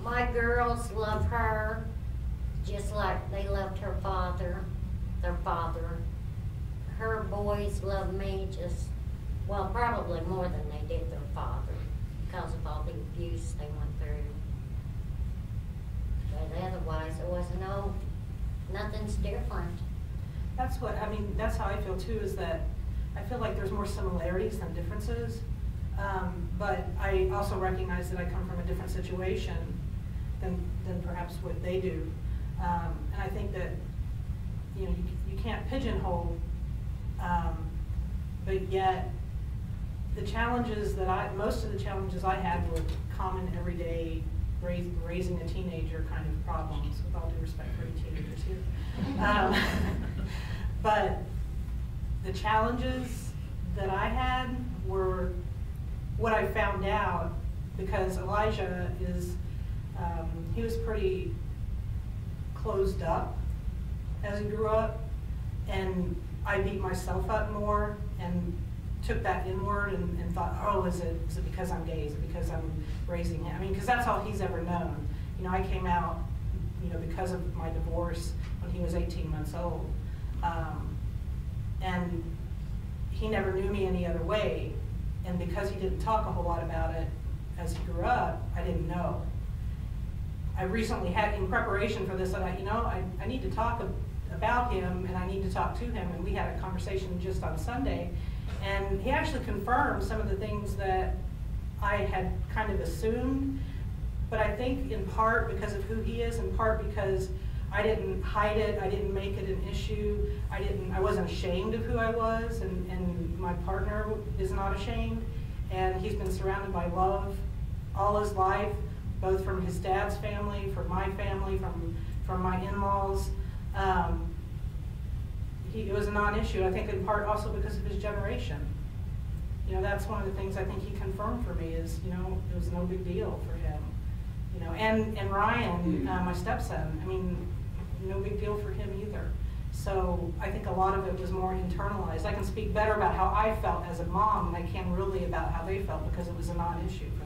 My girls love her just like they loved her father, their father. Her boys love me just, well, probably more than they did their father because of all the abuse they went through. But otherwise, there was nothing's different. That's what, I mean, that's how I feel too, is that I feel like there's more similarities than differences. But I also recognize that I come from a different situation than perhaps what they do. And I think that, you know, you can't pigeonhole, but yet the challenges that most of the challenges I had were common everyday raising a teenager kind of problems, with all due respect for any teenagers here. But the challenges that I had were what I found out, because Elijah is, he was pretty closed up as he grew up, and I beat myself up more and took that inward and thought, oh, is it because I'm gay? Is it because I'm raising him? I mean, because that's all he's ever known. You know, I came out, you know, because of my divorce when he was 18 months old. And he never knew me any other way. And because he didn't talk a whole lot about it as he grew up, I didn't know. I recently had, in preparation for this, I thought, you know, I need to talk about him and I need to talk to him. And we had a conversation just on Sunday. And he actually confirmed some of the things that I had kind of assumed. But I think in part because of who he is, in part because I didn't hide it, I didn't make it an issue, I wasn't ashamed of who I was, and my partner is not ashamed, and he's been surrounded by love all his life, both from his dad's family, from my family, from my in-laws. It was a non-issue, I think in part also because of his generation. You know, that's one of the things I think he confirmed for me is, you know, it was no big deal for him. You know, and Ryan, my stepson, I mean, no big deal for him either. So I think a lot of it was more internalized. I can speak better about how I felt as a mom than I can really about how they felt because it was a non-issue for